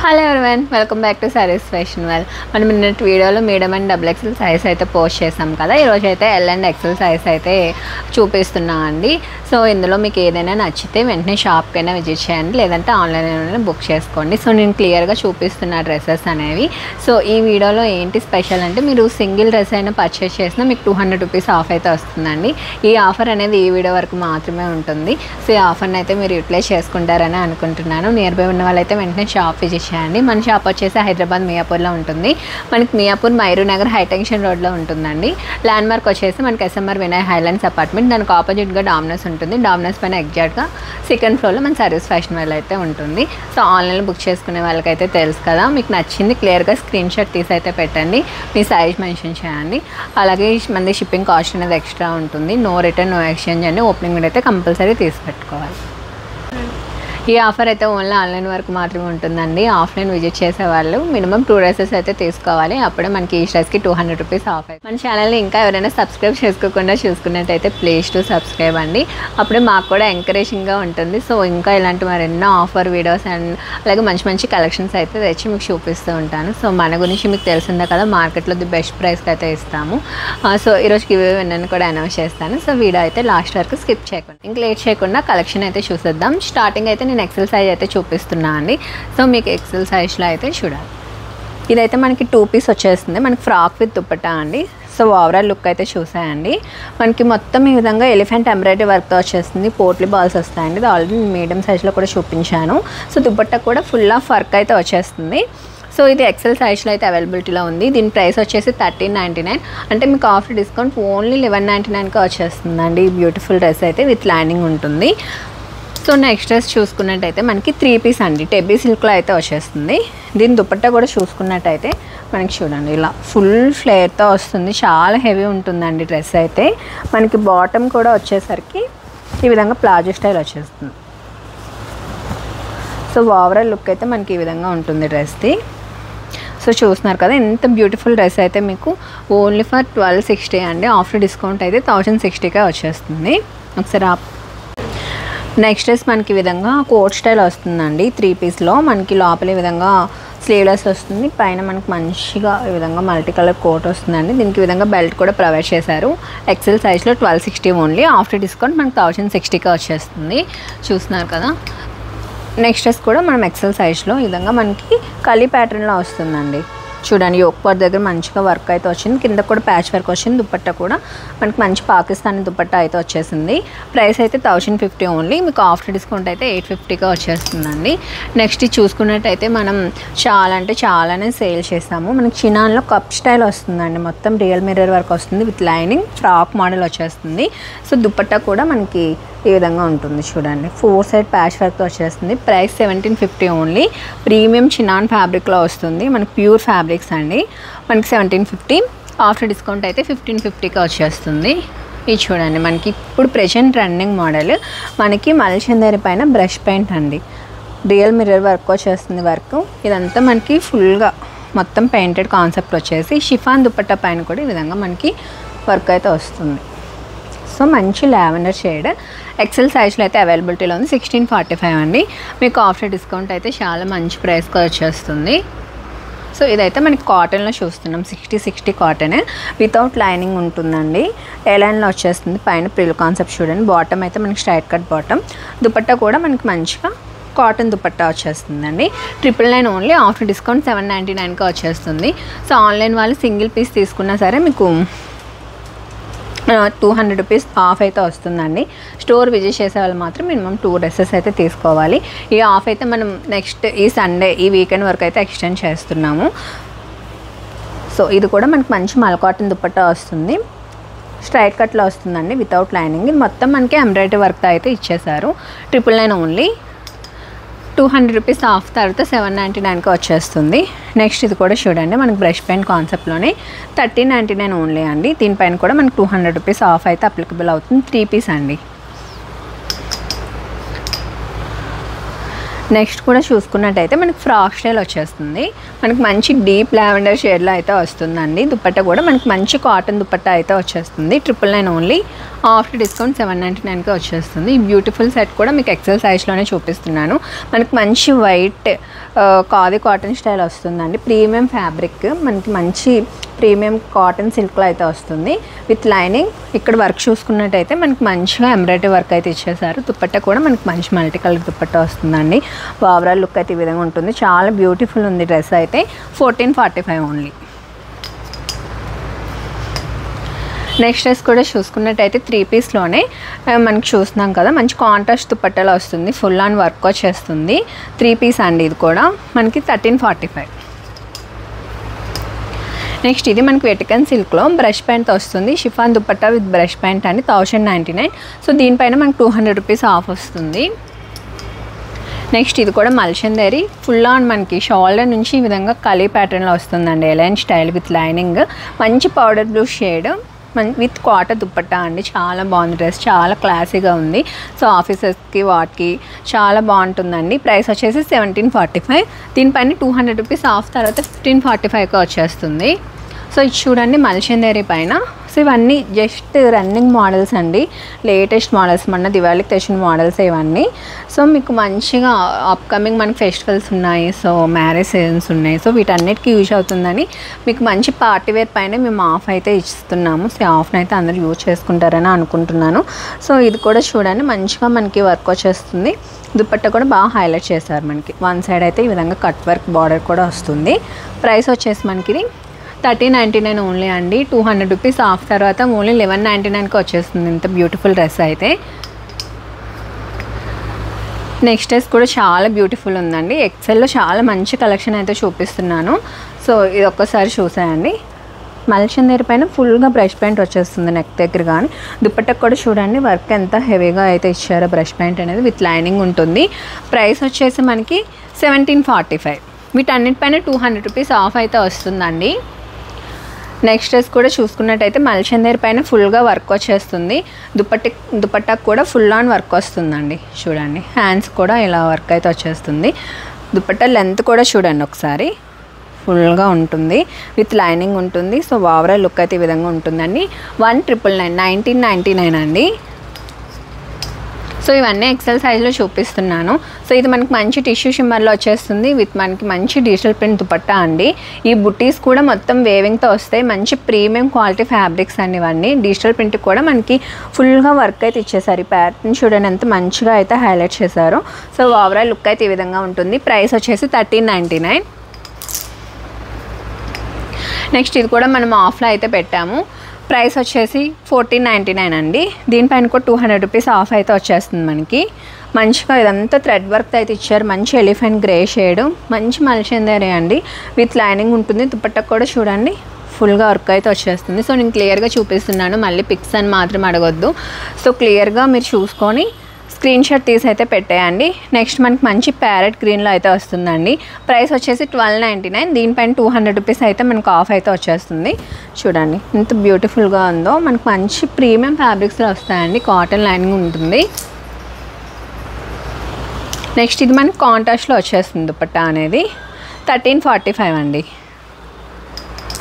Hello everyone, welcome back to sarees fashion well. మనం నిన్నటి వీడియోలో medium and double XL size అయితే పోస్ట్ చేసాం కదా. ఈరోజు అయితే ఎల్ అండ్ ఎక్సెల్ సైజ్ అయితే చూపిస్తున్నాం అండి. సో ఇందులో మీకు ఏదైనా నచ్చితే వెంటనే షాప్కైనా విజిట్ చేయండి, లేదంటే ఆన్లైన్లోనే బుక్ చేసుకోండి. సో నేను క్లియర్గా చూపిస్తున్న డ్రెస్సెస్ అనేవి. సో ఈ వీడియోలో ఏంటి స్పెషల్ అంటే, మీరు సింగిల్ డ్రెస్ అయినా పర్చేస్ చేసినా మీకు 200 రూపీస్ ఆఫ్ అయితే వస్తుందండి. ఈ ఆఫర్ అనేది ఈ వీడియో వరకు మాత్రమే ఉంటుంది. సో ఈ ఆఫర్ని అయితే మీరు యూటిలైజ్ చేసుకుంటారని అనుకుంటున్నాను. నియర్ బై ఉన్న వాళ్ళైతే వెంటనే షాప్ విజిట్ చేయండి. మన షాప్ వచ్చేసి హైదరాబాద్ మియాపూర్లో ఉంటుంది. మనకి మియాపూర్ మైరు నగర్ హైటెన్షన్ రోడ్లో ఉంటుందండి. ల్యాండ్ మార్క్ వచ్చేసి మనకి ఎస్ఎంఆర్ వినయ్ హైలాండ్స్ అపార్ట్మెంట్, దానికి ఆపోజిట్గా డామినోస్ ఉంటుంది. డామినోస్ పైన ఎగ్జాక్ట్గా సెకండ్ ఫ్లోర్లో మన సర్వీస్ ఫ్యాషన్ వేల్ అయితే ఉంటుంది. సో ఆన్లైన్లో బుక్ చేసుకునే వాళ్ళకైతే తెలుసు కదా, మీకు నచ్చింది క్లియర్గా స్క్రీన్ షాట్ తీసి అయితే పెట్టండి, మీ సైజ్ మెన్షన్ చేయండి. అలాగే మన షిప్పింగ్ కాస్ట్ అనేది ఎక్స్ట్రా ఉంటుంది. నో రిటర్న్, నో ఎక్స్చేంజ్ అని ఓపెనింగ్ మీద అయితే కంపల్సరీ తీసి పెట్టుకోవాలి. ఈ ఆఫర్ అయితే ఓన్లీ ఆన్లైన్ వరకు మాత్రమే ఉంటుందండి. ఆఫ్లైన్ విజిట్ చేసే వాళ్ళు మినిమం 2 డ్రెస్సెస్ అయితే తీసుకోవాలి, అప్పుడే మనకి ఈ డ్రెస్కి 200 రూపీస్ ఆఫ్ అయితే. మన ఛానల్ని ఇంకా ఎవరైనా సబ్స్క్రైబ్ చేసుకోకుండా చూసుకున్నట్టయితే ప్లీజ్ టు సబ్స్క్రైబ్ అండి, అప్పుడే మాకు కూడా ఎంకరేజింగ్గా ఉంటుంది. సో ఇంకా ఇలాంటి మరెన్నో ఆఫర్ వీడియోస్ అండ్ అలాగే మంచి మంచి కలెక్షన్స్ అయితే తెచ్చి మీకు చూపిస్తూ ఉంటాను. సో మన గురించి మీకు తెలిసిందే కదా, మార్కెట్లో ది బెస్ట్ ప్రైస్కి అయితే ఇస్తాము. సో ఈరోజు గివ్ అవే విన్నర్ని కూడా అనౌన్స్ చేస్తాను. సో వీడియో అయితే లాస్ట్ వరకు స్కిప్ చేయకుండా, ఇంకా లేట్ చేయకుండా కలెక్షన్ అయితే చూసేద్దాం. స్టార్టింగ్ అయితే నేను ఎక్సెల్ సైజ్ అయితే చూపిస్తున్నా అండి. సో మీకు ఎక్సెల్ సైజ్లో అయితే చూడాలి. ఇదైతే మనకి 2 పీస్ వచ్చేస్తుంది, మనకి ఫ్రాక్ విత్ దుపట్టా అండి. సో ఓవరాల్ లుక్ అయితే చూసాయండి. మనకి మొత్తం ఈ విధంగా ఎలిఫెంట్ ఎంబ్రాయిడరీ వర్క్తో వచ్చేస్తుంది. పోట్లీ బాల్స్ వస్తాయండి. ఇది ఆల్రెడీ మీడియం సైజ్లో కూడా చూపించాను. సో దుపట్టా కూడా ఫుల్ ఆఫ్ వర్క్ అయితే వచ్చేస్తుంది. సో ఇది ఎక్సెల్ సైజ్లో అయితే అవైలబిలిటీలో ఉంది. దీని ప్రైస్ వచ్చేసి 1399, అంటే మీకు ఆఫ్టర్ డిస్కౌంట్ ఓన్లీ 1199కి వచ్చేస్తుందండి. ఈ బ్యూటిఫుల్ డ్రెస్ అయితే విత్ లైనింగ్ ఉంటుంది. సో నెక్స్ట్ డ్రెస్ చూసుకున్నట్టయితే మనకి 3 పీస్ అండి, టెబ్బీ సిల్క్లో అయితే వచ్చేస్తుంది. దీని దుపట్టా కూడా చూసుకున్నట్టయితే మనకి చూడండి ఇలా ఫుల్ ఫ్లేర్తో వస్తుంది. చాలా హెవీ ఉంటుందండి డ్రెస్ అయితే. మనకి బాటమ్ కూడా వచ్చేసరికి ఈ విధంగా ప్లాజో స్టైల్ వచ్చేస్తుంది. సో ఓవరాల్ లుక్ అయితే మనకి ఈ విధంగా ఉంటుంది డ్రెస్ది. సో చూస్తున్నారు కదా, ఎంత బ్యూటిఫుల్ డ్రెస్ అయితే మీకు ఓన్లీ ఫర్ 1260 అండి. ఆఫ్టర్ డిస్కౌంట్ అయితే 1060కే వచ్చేస్తుంది. ఒకసారి నెక్స్ట్ డ్రెస్ మనకి ఈ విధంగా కోట్ స్టైల్ వస్తుందండి. 3 పీస్లో మనకి లోపల ఈ విధంగా స్లీవ్లెస్ వస్తుంది, పైన మనకి మంచిగా ఈ విధంగా మల్టీ కలర్ కోట్ వస్తుందండి. దీనికి ఈ విధంగా బెల్ట్ కూడా ప్రొవైడ్ చేశారు. ఎక్సెల్ సైజ్లో 1260 ఓన్లీ, ఆఫ్టర్ డిస్కౌంట్ మనకి 1060కే వచ్చేస్తుంది. చూస్తున్నారు కదా. నెక్స్ట్ డ్రెస్ కూడా మనం ఎక్సెల్ సైజ్లో ఈ విధంగా మనకి కలీ ప్యాటర్న్లో వస్తుందండి. చూడండి, యోక్ పార్ట్ దగ్గర మంచిగా వర్క్ అయితే వచ్చింది, కింద కూడా ప్యాచ్ వర్క్ వచ్చింది. దుపట్టా కూడా మనకి మంచి పాకిస్తానీ దుపట్టా అయితే వచ్చేసింది. ప్రైస్ అయితే 1050 ఓన్లీ, మీకు ఆఫ్టర్ డిస్కౌంట్ అయితే 850గా వచ్చేస్తుందండి. నెక్స్ట్ చూసుకున్నట్టయితే మనం చాలా అంటే చాలానే సేల్ చేస్తాము. మనకి చినాన్లో కప్ స్టైల్ వస్తుందండి. మొత్తం రియల్ మిర్రర్ వర్క్ వస్తుంది విత్ లైనింగ్, ఫ్రాక్ మోడల్ వచ్చేస్తుంది. సో దుపట్టా కూడా మనకి ఈ విధంగా ఉంటుంది. చూడండి, 4 సైడ్ ప్యాచ్ వర్క్తో వచ్చేస్తుంది. Price 1750 only. ప్రీమియం చినాన్ ఫ్యాబ్రిక్లో వస్తుంది, మనకి ప్యూర్ ఫ్యాబ్రిక్స్ అండి. మనకి 1750, ఆఫ్టర్ డిస్కౌంట్ అయితే 1550కి వచ్చేస్తుంది. ఇది చూడండి, మనకి ఇప్పుడు ప్రెజెంట్ రన్నింగ్ మోడల్, మనకి మల్చందేరి పైన బ్రష్ పెయింట్ అండి. రియల్ మిర్రర్ వర్క్ వచ్చేస్తుంది. వర్క్ ఇదంతా మనకి ఫుల్గా మొత్తం పెయింటెడ్ కాన్సెప్ట్ వచ్చేసి షిఫాన్ దుపట్టా పైన కూడా ఈ విధంగా మనకి వర్క్ అయితే వస్తుంది. సో మంచి లావెండర్ షేడ్ ఎక్సెల్ సైజ్లో అయితే అవైలబిలిటీలో ఉంది. 1645 అండి. మీకు ఆఫ్టర్ డిస్కౌంట్ అయితే చాలా మంచి ప్రైస్కి వచ్చేస్తుంది. సో ఇదైతే మనకి కాటన్లో చూస్తున్నాం, 60 కాటన్ వితౌట్ లైనింగ్ ఉంటుందండి. ఏ లైన్లో వచ్చేస్తుంది, పైన ప్రిల్ కాన్సెప్ట్ చూడండి. బాటమ్ అయితే మనకి స్ట్రైట్ కట్ బాటమ్, దుపట్టా కూడా మనకి మంచిగా కాటన్ దుపట్టా వచ్చేస్తుందండి. 999 ఓన్లీ, ఆఫ్టర్ డిస్కౌంట్ 799కి వచ్చేస్తుంది. సో ఆన్లైన్ వాళ్ళు సింగిల్ పీస్ తీసుకున్నా సరే మీకు 200 రూపీస్ ఆఫ్ అయితే వస్తుందండి. స్టోర్ విజిట్ చేసే వాళ్ళు మాత్రం మినిమం 2 డ్రెస్సెస్ అయితే తీసుకోవాలి. ఈ ఆఫ్ అయితే మనం నెక్స్ట్ ఈ సండే, ఈ వీకెండ్ వరకు అయితే ఎక్స్టెండ్ చేస్తున్నాము. సో ఇది కూడా మనకి మంచి మల్ కాటన్ దుపట్టా వస్తుంది, స్ట్రైట్ కట్లో వస్తుందండి వితౌట్ లైనింగ్. ఇది మొత్తం మనకి ఎంబ్రాయిడరీ వర్క్తో అయితే ఇచ్చేసారు. 999 ఓన్లీ, 200 రూపీస్ ఆఫ్ తర్వాత 799కి వచ్చేస్తుంది. నెక్స్ట్ ఇది కూడా చూడండి, మనకి బ్రష్ పెయింట్ కాన్సెప్ట్లోనే 1399 ఓన్లీ అండి. దీనిపైన కూడా మనకి 200 రూపీస్ ఆఫ్ అయితే అప్లికబుల్ అవుతుంది. 3 పీస్ అండి. నెక్స్ట్ కూడా చూసుకున్నట్టయితే మనకి ఫ్రాక్ స్టైల్ వచ్చేస్తుంది. మనకి మంచి డీప్ లావెండర్ షేడ్లో అయితే వస్తుందండి. దుపట్టా కూడా మనకి మంచి కాటన్ దుపట్టా అయితే వచ్చేస్తుంది. 999 ఓన్లీ, ఆఫ్టర్ డిస్కౌంట్ 799కి వచ్చేస్తుంది. ఈ బ్యూటిఫుల్ సెట్ కూడా మీకు ఎక్సెల్ సైజ్లోనే చూపిస్తున్నాను. మనకి మంచి వైట్ ఖాదీ కాటన్ స్టైల్ వస్తుందండి. ప్రీమియం ఫ్యాబ్రిక్, మనకి మంచి ప్రీమియం కాటన్ సిల్క్లో అయితే వస్తుంది విత్ లైనింగ్. ఇక్కడ వర్క్ చూసుకున్నట్టయితే మనకి మంచిగా ఎంబ్రాయిడరీ వర్క్ అయితే ఇచ్చేసారు. దుపట్టా కూడా మనకి మంచి మల్టీ కలర్ దుపట్టా వస్తుందండి. ఓవరాల్ లుక్ అయితే ఈ విధంగా ఉంటుంది. చాలా బ్యూటిఫుల్ ఉంది డ్రెస్ అయితే. 1445 ఓన్లీ. నెక్స్ట్ డ్రెస్ కూడా చూసుకున్నట్టయితే 3 పీస్లోనే మనకి చూస్తున్నాం కదా, మంచి కాంట్రాస్ట్ దుపట్టాలో వస్తుంది. ఫుల్ ఆన్ వర్క్ వచ్చేస్తుంది. 3 పీస్ అండి. ఇది కూడా మనకి 1345. నెక్స్ట్ ఇది మనకి వెటికన్ సిల్క్లో బ్రష్ ప్యాంట్ వస్తుంది. Chiffon dupatta with brush pant అని 1099. సో దీనిపైన మనకి 200 రూపీస్ ఆఫ్ వస్తుంది. నెక్స్ట్ ఇది కూడా మల్చందేరి ఫుల్ ఆన్ మనకి షోల్డర్ నుంచి ఈ విధంగా కలీ ప్యాటర్న్లో వస్తుందండి. ఎలైన్ స్టైల్ విత్ లైనింగ్, మంచి powder blue shade with cotton dupatta అండి. చాలా బాగుంది డ్రెస్, చాలా క్లాసీగా ఉంది. సో ఆఫీసెస్కి వాటికి చాలా బాగుంటుందండి. ప్రైస్ వచ్చేసి 1745. దీనిపైన 200 రూపీస్ ఆఫ్ తర్వాత 1545కి వచ్చేస్తుంది. సో ఇది చూడండి మల్చందేరి పైన. సో ఇవన్నీ జస్ట్ రన్నింగ్ మోడల్స్ అండి, లేటెస్ట్ మోడల్స్, మొన్న దివాళీకి తెచ్చిన మోడల్స్ ఇవన్నీ. సో మీకు మంచిగా అప్కమింగ్ మనకి ఫెస్టివల్స్ ఉన్నాయి, సో మ్యారేజ్ సీజన్స్ ఉన్నాయి. సో వీటన్నిటికీ యూజ్ అవుతుందని మీకు మంచి పార్టీ వేర్ పైన మేము ఆఫ్ అయితే ఇస్తున్నాము. సో ఆఫ్ని అయితే అందరూ యూజ్ చేసుకుంటారని అనుకుంటున్నాను. సో ఇది కూడా చూడండి మంచిగా మనకి వర్క్ వచ్చేస్తుంది. దుపట్టా కూడా బాగా హైలైట్ చేశారు. మనకి వన్ సైడ్ అయితే ఈ విధంగా కట్ వర్క్ బార్డర్ కూడా వస్తుంది. ప్రైస్ వచ్చేసి మనకి 1399 ఓన్లీ అండి. 200 రూపీస్ ఆఫ్ తర్వాత ఓన్లీ 1199కి వచ్చేస్తుంది. ఇంత బ్యూటిఫుల్ డ్రెస్ అయితే. నెక్స్ట్ డ్రెస్ కూడా చాలా బ్యూటిఫుల్ ఉందండి. ఎక్సెల్లో చాలా మంచి కలెక్షన్ అయితే చూపిస్తున్నాను. సో ఇది ఒక్కసారి చూసాయండి. మల్చందేరి పైన ఫుల్గా బ్రష్ ప్యాంట్ వచ్చేస్తుంది నెక్ దగ్గర. కానీ దుపట్టకు కూడా చూడండి వర్క్ ఎంత హెవీగా అయితే ఇచ్చారో. బ్రష్ ప్యాంట్ అనేది విత్ లైనింగ్ ఉంటుంది. ప్రైస్ వచ్చేసి మనకి 1745. వీటన్నిటిపైన 200 రూపీస్ ఆఫ్ అయితే వస్తుందండి. నెక్స్ట్ డ్రెస్ కూడా చూసుకున్నట్టయితే మల్చందేరి పైన ఫుల్గా వర్క్ వచ్చేస్తుంది. దుపట్టాకు కూడా ఫుల్ ఆన్ వర్క్ వస్తుందండి. చూడండి హ్యాండ్స్ కూడా ఇలా వర్క్ అయితే వచ్చేస్తుంది. దుపట్టా లెంత్ కూడా చూడండి ఒకసారి, ఫుల్గా ఉంటుంది విత్ లైనింగ్ ఉంటుంది. సో ఓవరాల్ లుక్ అయితే ఈ విధంగా ఉంటుందండి. 1999, 1999 అండి. సో ఇవన్నీ ఎక్సెల్ సైజ్లో చూపిస్తున్నాను. సో ఇది మనకి మంచి టిష్యూ షిమ్మర్లో వచ్చేస్తుంది విత్ మనకి మంచి డిజిటల్ ప్రింట్ దుపట్టా అండి. ఈ బుటీస్ కూడా మొత్తం వేవింగ్తో వస్తాయి. మంచి ప్రీమియం క్వాలిటీ ఫ్యాబ్రిక్స్ అండి ఇవన్నీ. డిజిటల్ ప్రింట్ కూడా మనకి ఫుల్గా వర్క్ అయితే ఇచ్చేసారు. ఈ ప్యాటర్న్ చూడండి ఎంత మంచిగా అయితే హైలైట్ చేశారు. సో ఓవరాల్ లుక్ అయితే ఈ విధంగా ఉంటుంది. ప్రైస్ వచ్చేసి 1399. నెక్స్ట్ ఇది కూడా మనం ఆఫ్లో అయితే పెట్టాము. ప్రైస్ వచ్చేసి 1499 అండి. దీనిపైన కూడా 200 రూపీస్ ఆఫ్ అయితే వచ్చేస్తుంది మనకి. మంచిగా ఇదంతా థ్రెడ్ వర్క్ అయితే ఇచ్చారు. మంచి ఎలిఫెంట్ గ్రే షేడ్, మంచి మల్చందేరి అండి విత్ లైనింగ్ ఉంటుంది. దుపట్టా కూడా చూడండి ఫుల్గా వర్క్ అయితే వచ్చేస్తుంది. సో నేను క్లియర్గా చూపిస్తున్నాను, మళ్ళీ పిక్స్ అని మాత్రం అడగొద్దు. సో క్లియర్గా మీరు చూసుకొని స్క్రీన్ షాట్ తీసి అయితే పెట్టేయండి. నెక్స్ట్ మనకి మంచి ప్యారెట్ గ్రీన్లో అయితే వస్తుందండి. ప్రైస్ వచ్చేసి 1299. దీనిపైన 200 రూపీస్ అయితే మనకు ఆఫ్ అయితే వచ్చేస్తుంది. చూడండి ఎంత బ్యూటిఫుల్గా ఉందో. మనకు మంచి ప్రీమియం ఫ్యాబ్రిక్స్లో వస్తాయండి. కాటన్ లైనింగ్ ఉంటుంది. నెక్స్ట్ ఇది మనకి కాంట్రాస్ట్లో వచ్చేస్తుంది దుపట్టా అనేది. 1345 అండి.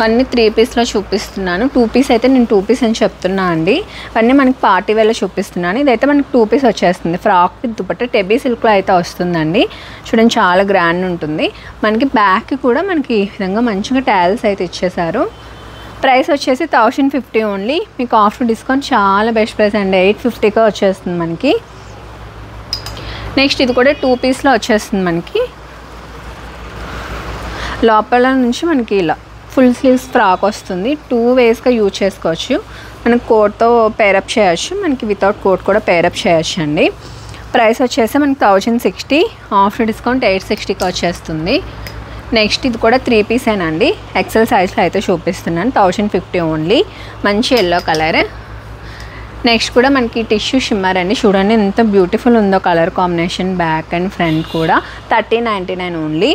అన్నీ 3 పీస్లో చూపిస్తున్నాను. 2 పీస్ అయితే నేను 2 పీస్ అని చెప్తున్నా అండి. అన్నీ మనకి పార్టీ వేర్లో చూపిస్తున్నాను. ఇదైతే మనకి 2 పీస్ వచ్చేస్తుంది. ఫ్రాక్ విత్ దుపట్టా టెబీ సిల్క్లో అయితే వస్తుందండి. చూడండి చాలా గ్రాండ్ ఉంటుంది. మనకి బ్యాక్ కూడా మనకి ఈ విధంగా మంచిగా టాల్స్ అయితే ఇచ్చేసారు. ప్రైస్ వచ్చేసి 1050 ఓన్లీ. మీకు ఆఫ్టర్ డిస్కౌంట్ చాలా బెస్ట్ ప్రైస్ అండి. 850గా వచ్చేస్తుంది మనకి. నెక్స్ట్ ఇది కూడా 2 పీస్లో వచ్చేస్తుంది మనకి. లోపల నుంచి మనకి ఇలా ఫుల్ స్లీవ్స్ ఫ్రాక్ వస్తుంది. 2 వేస్గా యూజ్ చేసుకోవచ్చు. మనకి కోట్తో పేరప్ చేయొచ్చు, మనకి వితౌట్ కోట్ కూడా పేరప్ చేయొచ్చు అండి. ప్రైస్ వచ్చేసి మనకి 1060. ఆఫ్టర్ డిస్కౌంట్ 860కి వచ్చేస్తుంది. నెక్స్ట్ ఇది కూడా 3 పీసేనండి. ఎక్సెల్ సైజ్లో అయితే చూపిస్తున్నాను. 1050 ఓన్లీ. మంచి ఎల్లో కలర్. నెక్స్ట్ కూడా మనకి టిష్యూ షిమ్మర్ అండి. చూడండి ఎంత బ్యూటిఫుల్ ఉందో colour combination. Back and front కూడా 1399 ఓన్లీ.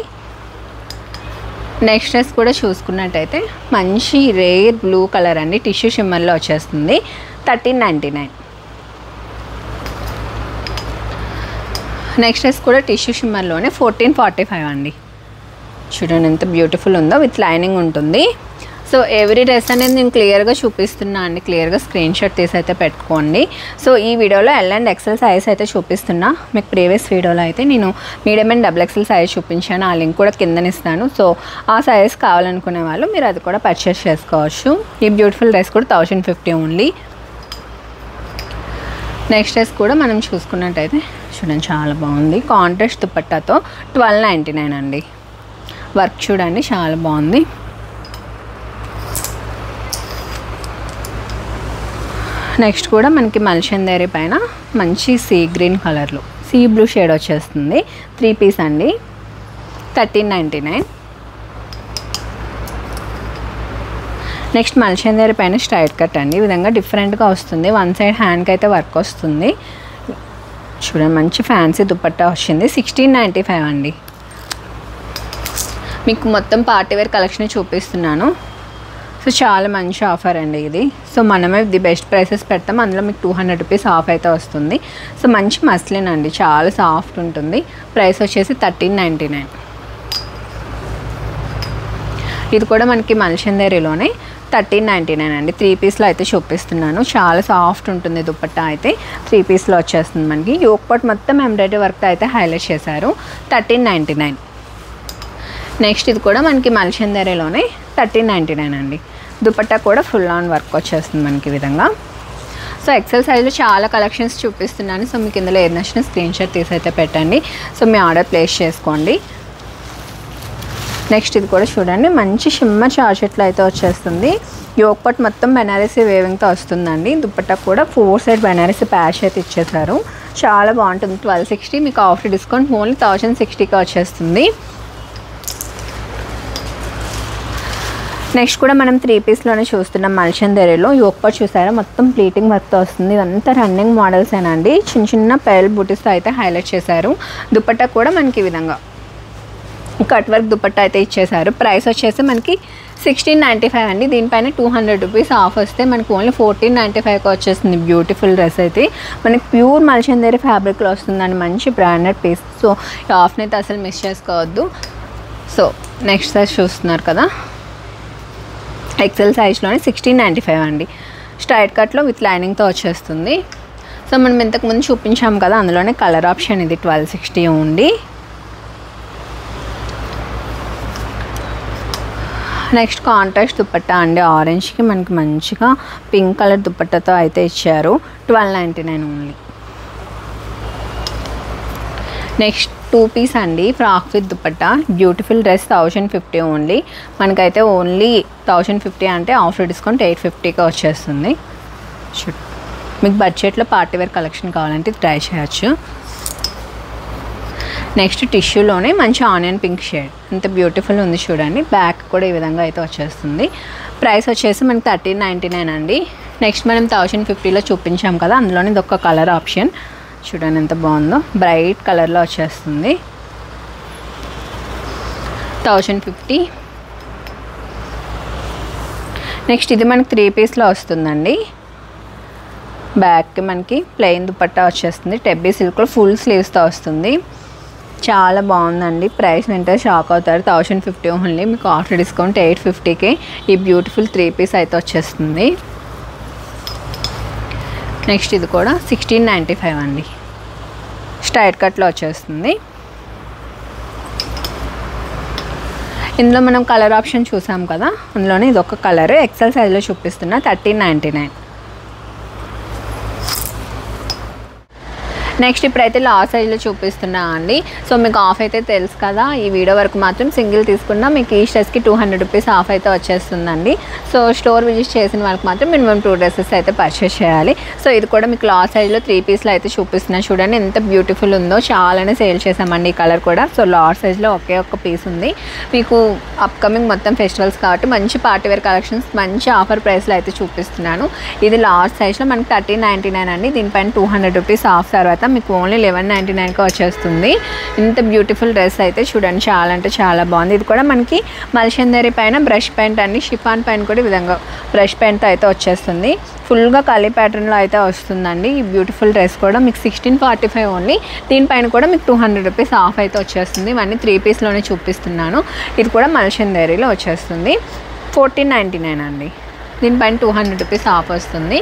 నెక్స్ట్ డ్రెస్ కూడా చూసుకున్నట్టయితే మంచి రేర్ బ్లూ కలర్ అండి. టిష్యూ షిమ్మర్లో వచ్చేస్తుంది. 1399. నెక్స్ట్ డ్రెస్ కూడా టిష్యూ షిమ్మర్లోనే 1445 అండి. చూడండి ఎంత బ్యూటిఫుల్ ఉందో. విత్ లైనింగ్ ఉంటుంది. సో ఎవ్రీ డ్రెస్ అనేది నేను క్లియర్గా చూపిస్తున్నా అండి, క్లియర్గా స్క్రీన్ షాట్ తీసి అయితే పెట్టుకోండి. సో ఈ వీడియోలో ఎల్ అండ్ ఎక్సెల్ సైజ్ అయితే చూపిస్తున్నా. మీకు ప్రీవియస్ వీడియోలో అయితే నేను medium and double XL size చూపించాను, ఆ లింక్ కూడా కింద ఇస్తాను. సో ఆ సైజ్ కావాలనుకునే వాళ్ళు మీరు అది కూడా పర్చేస్ చేసుకోవచ్చు. ఈ బ్యూటిఫుల్ డ్రెస్ కూడా 1050 ఓన్లీ. నెక్స్ట్ డ్రెస్ కూడా మనం చూసుకున్నట్టయితే చూడండి చాలా బాగుంది, కాంట్రాస్ట్ దుపట్టాతో 1299 అండి. వర్క్ చూడండి చాలా బాగుంది. నెక్స్ట్ కూడా మనకి మల్చందేరి పైన మంచి సీ గ్రీన్ కలర్లో సీ బ్లూ షేడ్ వచ్చేస్తుంది. 3 పీస్ అండి, 1399. నెక్స్ట్ మల్చందేరి పైన స్ట్రైట్ కట్ అండి, ఈ విధంగా డిఫరెంట్గా వస్తుంది. వన్ సైడ్ హ్యాండ్కి అయితే వర్క్ వస్తుంది. చూడండి మంచి ఫ్యాన్సీ దుపట్టా వచ్చింది. 1695 అండి. మీకు మొత్తం పార్టీవేర్ కలెక్షన్ చూపిస్తున్నాను. సో చాలా మంచి ఆఫర్ అండి ఇది. సో మనమే ది బెస్ట్ ప్రైసెస్ పెడతాం, అందులో మీకు 200 రూపీస్ ఆఫ్ అయితే వస్తుంది. సో మంచి మస్లిన్ అండి, చాలా సాఫ్ట్ ఉంటుంది. ప్రైస్ వచ్చేసి 1399. ఇది కూడా మనకి మల్చందేరిలోనే 1399 అండి. 3 పీస్లో అయితే చూపిస్తున్నాను. చాలా సాఫ్ట్ ఉంటుంది దుపట్టా అయితే. 3 పీస్లో వచ్చేస్తుంది మనకి. యోక్ పార్ట్ మొత్తం ఎంబ్రాయిడరీ వర్క్తో అయితే హైలైట్ చేశారు. 1399. నెక్స్ట్ ఇది కూడా మనకి మల్చందేరిలోనే 1399 అండి. దుపట్టా కూడా ఫుల్ ఆన్ వర్క్ వచ్చేస్తుంది మనకి ఈ విధంగా. సో ఎక్సెల్ సైజ్లో చాలా కలెక్షన్స్ చూపిస్తున్నాను. సో మీకు ఇందులో ఏది నచ్చిన స్క్రీన్ షాట్ తీసి అయితే పెట్టండి. సో మీ ఆర్డర్ ప్లేస్ చేసుకోండి. నెక్స్ట్ ఇది కూడా చూడండి మంచి షిమ్మర్ జార్జెట్లో అయితే వచ్చేస్తుంది. యోక్ పార్ట్ మొత్తం బెనారసీ వేవింగ్తో వస్తుందండి. దుపట్టా కూడా 4 సైడ్ బెనారసీ ప్యాచ్ అయితే ఇచ్చేసారు. చాలా బాగుంటుంది. 1260 మీకు ఆఫర్ డిస్కౌంట్ ఓన్లీ 1060కి వచ్చేస్తుంది. నెక్స్ట్ కూడా మనం 3 పీస్లోనే చూస్తున్నాం. మల్చందేరిలో యోక్ పార్ట్ చూసారా మొత్తం ప్లీటింగ్ వర్క్తో వస్తుంది. ఇదంతా రన్నింగ్ మోడల్స్ ఏనండి. చిన్న చిన్న పెరల్ బూటీస్తో అయితే హైలైట్ చేశారు. దుపట్టా కూడా మనకి ఈ విధంగా కట్ వర్క్ దుపట్టా అయితే ఇచ్చేసారు. ప్రైస్ వచ్చేసి మనకి 1695 అండి. దీనిపైన 200 రూపీస్ ఆఫ్ వస్తే మనకి ఓన్లీ 1495కి వచ్చేస్తుంది. బ్యూటిఫుల్ డ్రెస్ అయితే మనకి ప్యూర్ మల్చందేరి ఫ్యాబ్రిక్లో వస్తుందండి. మంచి బ్రాండెడ్ పీస్. సో ఈ ఆఫ్ని అయితే అసలు మిస్ చేసుకోవద్దు. సో నెక్స్ట్ సైజ్ చూస్తున్నారు కదా, ఎక్సెల్ సైజ్లోనే 1695 అండి. స్ట్రైట్ కట్లో విత్ లైనింగ్తో వచ్చేస్తుంది. సో మనం ఇంతకుముందు చూపించాము కదా, అందులోనే కలర్ ఆప్షన్ ఇది 1260 ఉంది. నెక్స్ట్ కాంట్రాస్ట్ దుపట్టా అండి. ఆరెంజ్కి మనకి మంచిగా పింక్ కలర్ దుపట్టాతో అయితే ఇచ్చారు. 1299 ఓన్లీ. నెక్స్ట్ 2 పీస్ అండి, frock with dupatta. Beautiful dress 1050 only. మనకైతే ఓన్లీ 1050 అంటే ఆఫర్ డిస్కౌంట్ 850కి వచ్చేస్తుంది. మీకు బడ్జెట్లో పార్టీవేర్ కలెక్షన్ కావాలంటే ట్రై చేయొచ్చు. నెక్స్ట్ టిష్యూలోనే మంచి ఆనియన్ పింక్ షేడ్, ఎంత బ్యూటిఫుల్ ఉంది చూడండి. బ్యాక్ కూడా ఈ విధంగా అయితే వచ్చేస్తుంది. ప్రైస్ వచ్చేసి మనకి 1399 అండి. నెక్స్ట్ మనం 1050లో చూపించాం కదా, అందులోనే ఇది ఒక కలర్ ఆప్షన్ చూడండి ఎంత బాగుందో. బ్రైట్ కలర్లో వచ్చేస్తుంది. 1050. నెక్స్ట్ ఇది మనకి 3 పీస్లో వస్తుందండి. బ్యాక్కి మనకి ప్లెయిన్ దుపట్టా వచ్చేస్తుంది. టెబ్బీ సిల్క్లో ఫుల్ స్లీవ్స్తో వస్తుంది. చాలా బాగుందండి. ప్రైస్ వింటే షాక్ అవుతారు. 1050 ఓన్లీ. మీకు ఆఫర్ డిస్కౌంట్ 850కి ఈ బ్యూటిఫుల్ 3 పీస్ అయితే వచ్చేస్తుంది. నెక్స్ట్ ఇది కూడా 1695 అండి. స్ట్రైట్ కట్లో వచ్చేస్తుంది. ఇందులో మనం కలర్ ఆప్షన్ చూసాం కదా, అందులోనే ఇది ఒక కలర్ ఎక్సెల్ సైజ్లో చూపిస్తున్నా 1399. నెక్స్ట్ ఇప్పుడైతే లాస్ట్ సైజ్లో చూపిస్తున్నా అండి. సో మీకు ఆఫ్ అయితే తెలుసు కదా, ఈ వీడియో వరకు మాత్రం సింగిల్ తీసుకున్నా మీకు ఈ డ్రెస్కి 200 రూపీస్ ఆఫ్ అయితే వచ్చేస్తుందండి. సో స్టోర్ విజిట్ చేసిన వాళ్ళకి మాత్రం మినిమం 2 డ్రెస్సెస్ అయితే పర్చేస్ చేయాలి. సో ఇది కూడా మీకు లాస్ట్ సైజ్లో 3 పీస్లో అయితే చూపిస్తున్నా చూడండి ఎంత బ్యూటిఫుల్ ఉందో. చాలానే సేల్ చేసామండి ఈ కలర్ కూడా. సో లాస్ట్ సైజ్లో ఒకే ఒక్క పీస్ ఉంది. మీకు అప్కమింగ్ మొత్తం ఫెస్టివల్స్ కాబట్టి మంచి పార్టీవేర్ కలెక్షన్స్ మంచి ఆఫర్ ప్రైస్లో అయితే చూపిస్తున్నాను. ఇది లాస్ట్ సైజ్లో మనకి 1399 అండి. దీనిపైన 200 రూపీస్ ఆఫ్ తర్వాత మీకు ఓన్లీ 1199కి వచ్చేస్తుంది. ఇంత బ్యూటిఫుల్ డ్రెస్ అయితే చూడండి, చాలా అంటే చాలా బాగుంది. ఇది కూడా మనకి మల్చందేరి పైన బ్రష్ పెయింట్ అండి. షిఫాన్ పైన కూడా ఈ విధంగా బ్రష్ పెయింట్తో అయితే వచ్చేస్తుంది. ఫుల్గా కలీ ప్యాటర్న్లో అయితే వస్తుందండి. ఈ బ్యూటిఫుల్ డ్రెస్ కూడా మీకు 1645 ఓన్లీ. దీనిపైన కూడా మీకు 200 రూపీస్ ఆఫ్ అయితే వచ్చేస్తుంది. ఇవన్నీ 3 పీస్లోనే చూపిస్తున్నాను. ఇది కూడా మల్చందేరిలో వచ్చేస్తుంది. 1499 అండి. దీనిపైన 200 రూపీస్ ఆఫ్ వస్తుంది.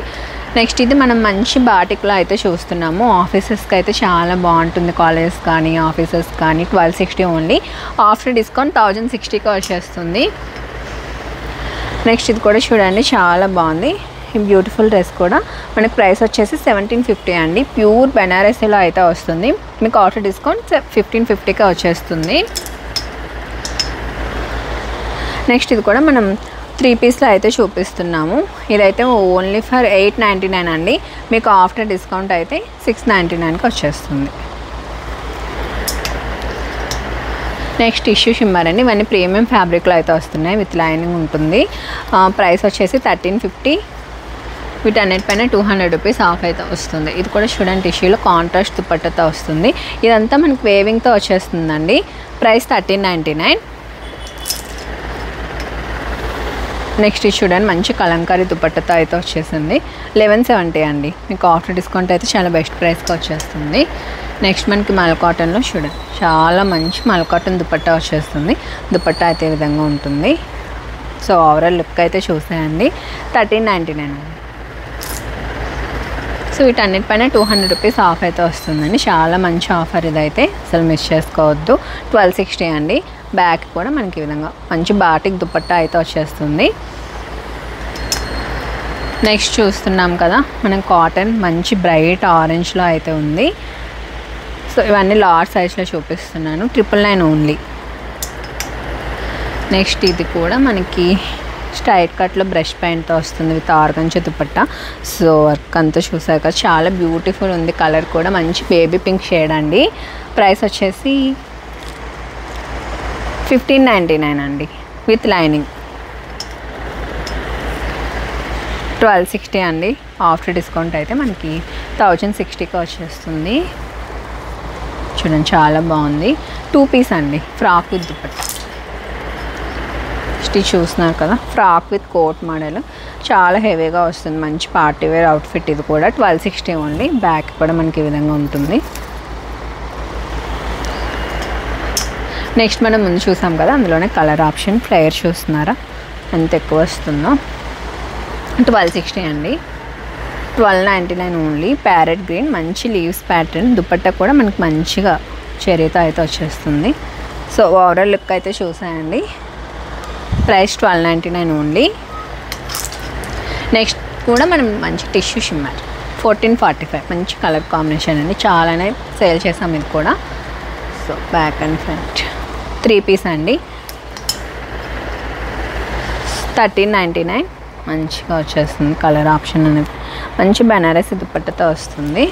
నెక్స్ట్ ఇది మనం మంచి బాటిక్లో అయితే చూస్తున్నాము. ఆఫీసెస్కి అయితే చాలా బాగుంటుంది. కాలేజెస్ కానీ ఆఫీసెస్ కానీ 1260 ఓన్లీ. ఆఫ్టర్ డిస్కౌంట్ 1060కి వచ్చేస్తుంది. నెక్స్ట్ ఇది కూడా చూడండి, చాలా బాగుంది. ఈ బ్యూటిఫుల్ డ్రెస్ కూడా మనకి ప్రైస్ వచ్చేసి 1750 అండి. ప్యూర్ బెనారసీలో అయితే వస్తుంది. మీకు ఆఫ్టర్ డిస్కౌంట్ 1550కి వచ్చేస్తుంది. నెక్స్ట్ ఇది కూడా మనం 3 పీస్లో అయితే చూపిస్తున్నాము. ఇదైతే ఓన్లీ ఫర్ 899 అండి. మీకు ఆఫ్టర్ డిస్కౌంట్ అయితే 699కి వచ్చేస్తుంది. నెక్స్ట్ టిష్యూ షిమ్మర్ అండి. ఇవన్నీ ప్రీమియం ఫ్యాబ్రిక్లో అయితే వస్తున్నాయి. విత్ లైనింగ్ ఉంటుంది. ప్రైస్ వచ్చేసి 1350. వీటన్నిటిపైన 200 రూపీస్ ఆఫ్ అయితే వస్తుంది. ఇది కూడా చూడండి, టిష్యూలో కాంట్రాస్ట్ దుపట్టాతో వస్తుంది. ఇదంతా మనకి వేవింగ్తో వచ్చేస్తుందండి. ప్రైస్ 1399. నెక్స్ట్ ఇది చూడండి, మంచి కలంకారీ దుపట్టాతో అయితే వచ్చేసింది. 1170 అండి. మీకు ఆఫ్టర్ డిస్కౌంట్ అయితే చాలా బెస్ట్ ప్రైస్కి వచ్చేస్తుంది. నెక్స్ట్ మనకి మల్ కాటన్లో చూడండి, చాలా మంచి మల్ కాటన్ దుపట్టా వచ్చేస్తుంది. దుపట్టా అయితే ఈ విధంగా ఉంటుంది. సో ఓవరాల్ లుక్ అయితే చూసేయండి. 1399 అండి. సో వీటన్నిటిపైన 200 రూపీస్ ఆఫ్ అయితే వస్తుందండి. చాలా మంచి ఆఫర్ ఇదైతే, అసలు మిస్ చేసుకోవద్దు. 1260 అండి. బ్యాక్ కూడా మనకి ఈ విధంగా మంచి బాటిక్ దుపట్టా అయితే వచ్చేస్తుంది. నెక్స్ట్ చూస్తున్నాం కదా, మనం కాటన్ మంచి బ్రైట్ ఆరెంజ్లో అయితే ఉంది. సో ఇవన్నీ లార్జ్ సైజ్లో చూపిస్తున్నాను. 999 ఓన్లీ. నెక్స్ట్ ఇది కూడా మనకి స్ట్రైట్ కట్లో బ్రష్ పెయింట్తో వస్తుంది with organza dupatta. So work అంతా చూసాక చాలా బ్యూటిఫుల్ ఉంది. కలర్ కూడా మంచి బేబీ పింక్ షేడ్ అండి. ప్రైస్ వచ్చేసి 1599 అండి విత్ లైనింగ్. 1260 అండి. ఆఫ్టర్ డిస్కౌంట్ అయితే మనకి 1060కి వచ్చేస్తుంది. చూడండి, చాలా బాగుంది. 2 పీస్ అండి, ఫ్రాక్ విత్ దుపట్టా. స్టిచ్ చూస్తున్నారు కదా, ఫ్రాక్ విత్ కోట్ మోడల్, చాలా హెవీగా వస్తుంది. మంచి పార్టీ వేర్ అవుట్ఫిట్. ఇది కూడా 1260 ఓన్లీ. బ్యాక్ కూడా మనకి ఈ విధంగా ఉంటుంది. నెక్స్ట్ మనం ముందు చూసాం కదా, అందులోనే కలర్ ఆప్షన్ ఫ్లేయర్ చూస్తున్నారా ఎంత ఎక్కువ వస్తుందో. 1260 అండి. 1299 ఓన్లీ. ప్యారెట్ గ్రీన్ మంచి లీవ్స్ ప్యాటర్న్. దుపట్టా కూడా మనకి మంచిగా చెరీతో అయితే వచ్చేస్తుంది. సో ఓవరాల్ లుక్ అయితే చూసాయండి. Price 1299 only. నెక్స్ట్ కూడా మనం మంచి టిష్యూ షిమ్మర్ 1445 మంచి కలర్ కాంబినేషన్ అండి. చాలానే సేల్ చేసాం ఇది కూడా. So back and front 3 piece అండి. 1399 మంచిగా వచ్చేస్తుంది. కలర్ ఆప్షన్ అనేది మంచి బనారసి దుపట్టాతో వస్తుంది.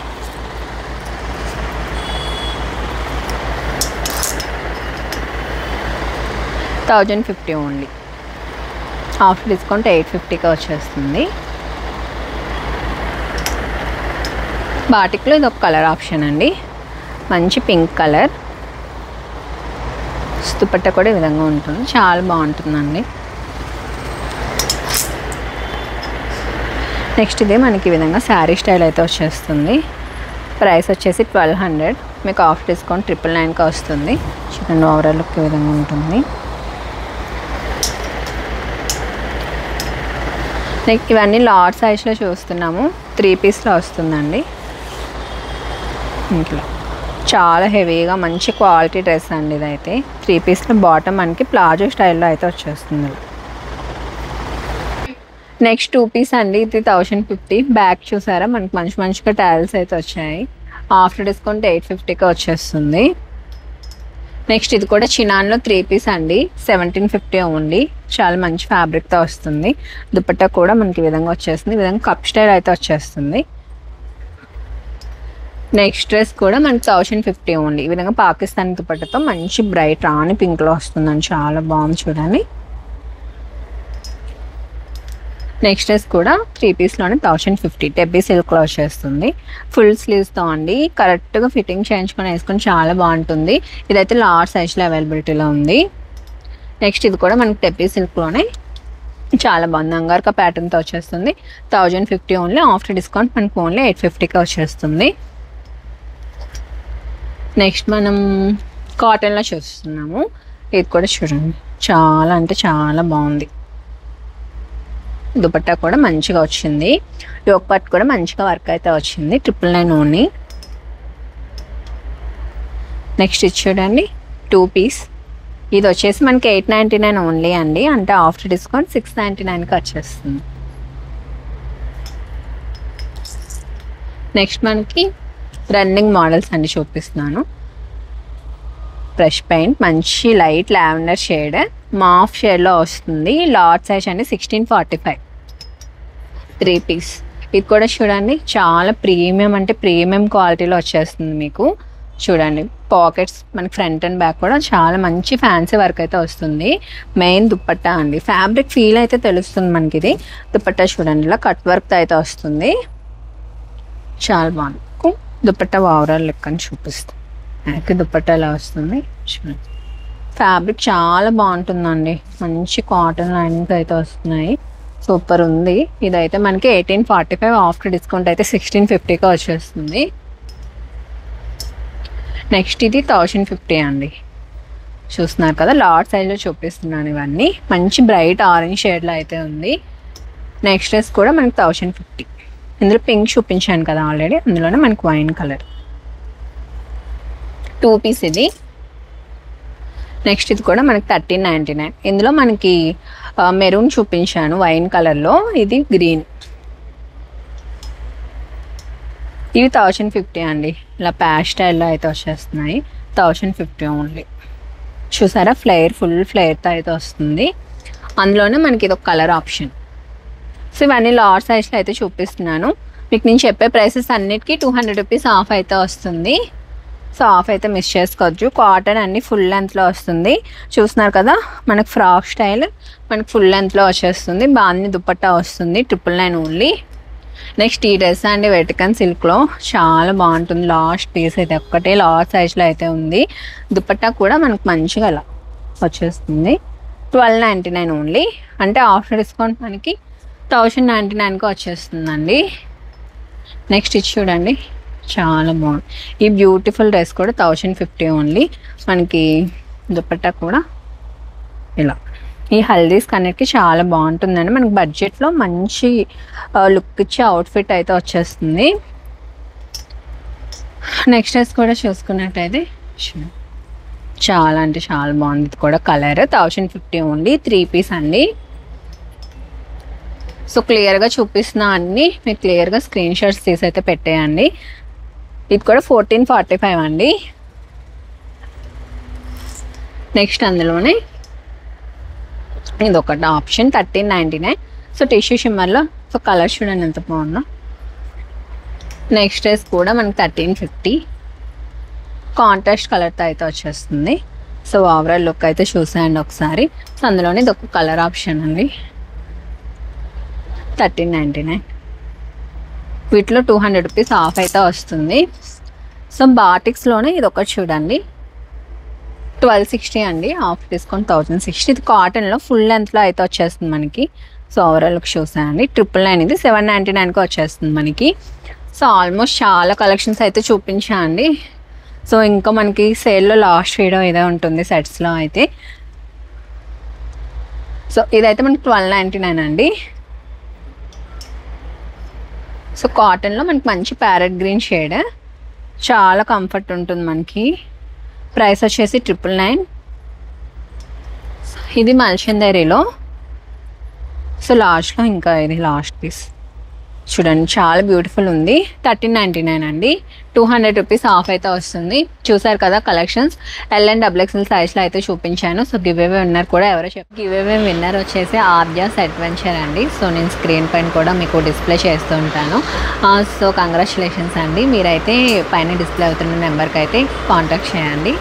$1050 ఓన్లీ. ఆఫ్టర్ డిస్కౌంట్ 850కి వచ్చేస్తుంది. బాటిక్లో ఇది ఒక కలర్ ఆప్షన్ అండి, మంచి పింక్ కలర్. దుపట్టా కూడా ఈ విధంగా ఉంటుంది. చాలా బాగుంటుందండి. నెక్స్ట్ ఇదే మనకి ఈ విధంగా శారీ స్టైల్ అయితే వచ్చేస్తుంది. ప్రైస్ వచ్చేసి 1200. మీకు ఆఫ్ డిస్కౌంట్ 999కి వస్తుంది. చూడండి, ఓవరాల్ లుక్ ఈ విధంగా ఉంటుంది. నెక్స్ట్ ఇవన్నీ లార్జ్ సైజ్లో చూస్తున్నాము. 3 పీస్లో వస్తుందండి. ఇంట్లో చాలా హెవీగా మంచి క్వాలిటీ డ్రెస్ అండి ఇదైతే. 3 పీస్లో బాటమ్ మనకి ప్లాజో స్టైల్లో అయితే వచ్చేస్తుంది. నెక్స్ట్ 2 పీస్ అండి. ఇది 1050. బ్యాక్ చూసారా మనకి మంచిగా టైల్స్ అయితే వచ్చాయి. ఆఫ్టర్ డిస్కౌంట్ 850కి వచ్చేస్తుంది. నెక్స్ట్ ఇది కూడా చినాన్లో 3 పీస్ అండి. 1750 ఓన్లీ. చాలా మంచి ఫ్యాబ్రిక్తో వస్తుంది. దుపట్టా కూడా మనకి ఈ విధంగా వచ్చేస్తుంది. ఈ విధంగా కప్ స్టైల్ అయితే వచ్చేస్తుంది. నెక్స్ట్ డ్రెస్ కూడా మనకి 1050 ఓన్లీ. ఈ విధంగా పాకిస్తానీ దుపట్టాతో మంచి బ్రైట్ రాణి పింక్లో వస్తుందండి. చాలా బాగుంది చూడండి. నెక్స్ట్ డ్రెస్ కూడా 3 పీస్లోనే 1050. టెబ్బీ సిల్క్లో వచ్చేస్తుంది. ఫుల్ స్లీవ్స్తో అండి. కరెక్ట్గా ఫిట్టింగ్ చేయించుకొని వేసుకొని చాలా బాగుంటుంది. ఇదైతే లార్జ్ సైజ్లో అవైలబిలిటీలో ఉంది. నెక్స్ట్ ఇది కూడా మనకి టెబ్బీ సిల్క్లోనే చాలా బాగుంది. అంగార్కా ప్యాటర్న్తో వచ్చేస్తుంది. 1050 ఓన్లీ. ఆఫ్టర్ డిస్కౌంట్ మనకి ఓన్లీ 850కి వచ్చేస్తుంది. నెక్స్ట్ మనం కాటన్లో చూస్తున్నాము. ఇది కూడా చూడండి, చాలా అంటే చాలా బాగుంది. దుపట్టా కూడా మంచిగా వచ్చింది. యోక్ పార్ట్ కూడా మంచిగా వర్క్ అయితే వచ్చింది. 999 ఓన్లీ. నెక్స్ట్ ఇది చూడండి 2 పీస్. ఇది వచ్చేసి మనకి 899 ఓన్లీ అండి. అంటే ఆఫ్టర్ డిస్కౌంట్ 699కి వచ్చేస్తుంది. నెక్స్ట్ మనకి రన్నింగ్ మోడల్స్ అండి చూపిస్తున్నాను. బ్రష్ పెయింట్ మంచి లైట్ లావెండర్ షేడ్, మాఫ్ షేడ్లో వస్తుంది. లార్జ్ సైజ్ అండి 1645. 3 పీస్. ఇది కూడా చూడండి చాలా ప్రీమియం, అంటే ప్రీమియం క్వాలిటీలో వచ్చేస్తుంది మీకు. చూడండి పాకెట్స్ మనకి ఫ్రంట్ అండ్ బ్యాక్ కూడా చాలా మంచి ఫ్యాన్సీ వర్క్ అయితే వస్తుంది. మెయిన్ దుపట్టా అండి, ఫ్యాబ్రిక్ ఫీల్ అయితే తెలుస్తుంది మనకి. ఇది దుపట్టా చూడండి ఇలా కట్ వర్క్ అయితే వస్తుంది. చాలా బాగుంది. దుపట్టా ఓవరాల్ లుక్ అని చూపిస్తాం. దుపట్టా ఇలా వస్తుంది చూడండి. ఫ్యాబ్రిక్ చాలా బాగుంటుందండి. మంచి కాటన్ లైనింగ్స్ అయితే వస్తున్నాయి. సూపర్ ఉంది. ఇదైతే మనకి 1845, ఆఫ్టర్ డిస్కౌంట్ అయితే 1650కి వచ్చేస్తుంది. నెక్స్ట్ ఇది 1050 అండి. చూస్తున్నారు కదా లార్జ్ సైజ్లో చూపిస్తున్నాను. ఇవన్నీ మంచి బ్రైట్ ఆరెంజ్ షేడ్లో అయితే ఉంది. నెక్స్ట్ డ్రెస్ కూడా మనకి 1050. ఇందులో పింక్ చూపించాను కదా ఆల్రెడీ, అందులోనే మనకి వైన్ కలర్. 2 పీస్ ఇది. నెక్స్ట్ ఇది కూడా మనకి 1399. ఇందులో మనకి మెరూన్ చూపించాను వైన్ కలర్లో, ఇది గ్రీన్. ఇవి 1050 అండి. ఇలా ప్యాచ్ స్టైల్లో అయితే వచ్చేస్తున్నాయి. 1050 ఓన్లీ. చూసారా ఫుల్ ఫ్లేర్తో అయితే వస్తుంది. అందులోనే మనకి ఇది ఒక కలర్ ఆప్షన్. సో ఇవన్నీ లార్జ్ సైజ్లో అయితే చూపిస్తున్నాను మీకు. నేను చెప్పే ప్రైసెస్ అన్నిటికీ 200 రూపీస్ ఆఫ్ అయితే వస్తుంది. సో ఆఫ్ అయితే మిస్ చేసుకోవచ్చు. కాటన్ అన్ని ఫుల్ లెంత్లో వస్తుంది. చూస్తున్నారు కదా మనకి ఫ్రాక్ స్టైల్ మనకి ఫుల్ లెంత్లో వచ్చేస్తుంది. బాగుంది. దుపట్టా వస్తుంది 999 ఓన్లీ. నెక్స్ట్ ఈ డ్రెస్ అండి వెటికన్ సిల్క్లో చాలా బాగుంటుంది. లాస్ట్ పీస్ అయితే ఒక్కటే లార్జ్ సైజ్లో అయితే ఉంది. దుపట్టా కూడా మనకు మంచిగా అలా వచ్చేస్తుంది. 1299 ఓన్లీ. అంటే ఆఫ్టర్ డిస్కౌంట్ మనకి 1099కి వచ్చేస్తుందండి. నెక్స్ట్ ఇది చూడండి చాలా బాగుంది. ఈ బ్యూటిఫుల్ డ్రెస్ కూడా 1050 ఓన్లీ. మనకి దుపట్టా కూడా ఇలా ఈ హల్దీస్ కన్నెట్కి చాలా బాగుంటుందండి. మనకి బడ్జెట్లో మంచి లుక్ ఇచ్చే అవుట్ఫిట్ అయితే వచ్చేస్తుంది. నెక్స్ట్ డ్రెస్ కూడా చూసుకున్నట్టయితే చాలా అంటే చాలా బాగుంది. ఇది కూడా కలర్ 1050 ఓన్లీ. 3 పీస్ అండి. సో క్లియర్గా చూపిస్తున్నా అన్నీ మీరు క్లియర్గా స్క్రీన్ షాట్స్ తీసి అయితే పెట్టేయండి. ఇది కూడా 1445 అండి. నెక్స్ట్ అందులోనే ఇది ఒకటి ఆప్షన్ 1399. సో టిష్యూ షిమ్మర్లో సో కలర్ చూడండి ఎంత బాగుందో. నెక్స్ట్ డ్రెస్ కూడా మనకి 1350 కాంట్రాస్ట్ కలర్తో అయితే వచ్చేస్తుంది. సో ఓవరాల్ లుక్ అయితే చూసేయండి ఒకసారి. సో అందులోనే ఇది ఒక కలర్ ఆప్షన్ అండి 1399. వీటిలో 200 రూపీస్ ఆఫ్ అయితే వస్తుంది. సో బాటిక్స్లోనే ఇది ఒకటి చూడండి 1260 అండి. Of discount 1060. ఇది కాటన్లో ఫుల్ లెంత్లో అయితే వచ్చేస్తుంది మనకి. So overall look చూసాయండి. 999 ఇది 799కి వచ్చేస్తుంది మనకి. సో ఆల్మోస్ట్ చాలా కలెక్షన్స్ అయితే చూపించాండి. సో ఇంకా మనకి సేల్లో లాస్ట్ వీడియో ఇదే ఉంటుంది సెట్స్లో అయితే. సో ఇదైతే మనకి 1299 అండి. సో కాటన్లో మనకి మంచి ప్యారెట్ గ్రీన్ షేడ్, చాలా కంఫర్ట్ ఉంటుంది మనకి. ప్రైస్ వచ్చేసి 999. ఇది మల్చందరిలో. సో లాస్ట్లో ఇంకా ఇది లాస్ట్ పీస్ చూడండి చాలా బ్యూటిఫుల్ ఉంది. 1399 అండి. 200 రూపీస్ ఆఫ్ అయితే వస్తుంది. చూసారు కదా కలెక్షన్స్. L&XXL సైజ్లో అయితే చూపించాను. సో గివ్ అవే విన్నర్ కూడా ఎవరో గివ్ అవే విన్నర్ వచ్చేసి ఆర్యాస్ అడ్వెంచర్ అండి. సో నేను స్క్రీన్ పైన కూడా మీకు డిస్ప్లే చేస్తూ ఉంటాను. సో కంగ్రాచులేషన్స్ అండి. మీరైతే పైన డిస్ప్లే అవుతున్న నెంబర్కి అయితే కాంటాక్ట్ చేయండి.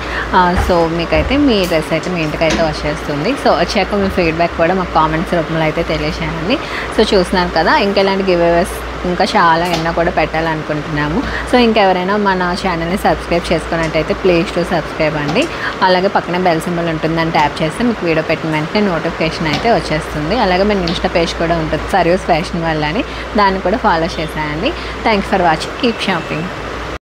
సో మీకైతే మీ డ్రెస్ అయితే మీ ఇంటికి అయితే వచ్చేస్తుంది. సో వచ్చాక మీ ఫీడ్బ్యాక్ కూడా మాకు కామెంట్స్ రూపంలో అయితే తెలియజేయండి. సో చూస్తున్నారు కదా ఇంకెలాంటి గివ్ అవేస్ ఇంకా చాలా ఎన్నో కూడా పెట్టాలనుకుంటున్నాము. సో ఇంకెవరైనా మన ఛానల్ని సబ్స్క్రైబ్ చేసుకున్నట్టయితే ప్లీజ్ టు సబ్స్క్రైబ్ అండి. అలాగే పక్కన బెల్ సింబల్ ఉంటుందని ట్యాప్ చేస్తే మీకు వీడియో పెట్టిన వెంటనే నోటిఫికేషన్ అయితే వచ్చేస్తుంది. అలాగే మన ఇన్స్టా పేజ్ కూడా ఉంటుంది సర్వీస్ ఫ్యాషన్ వల్ల అని, దాన్ని కూడా ఫాలో చేసేయండి. Thanks for watching. Keep shopping.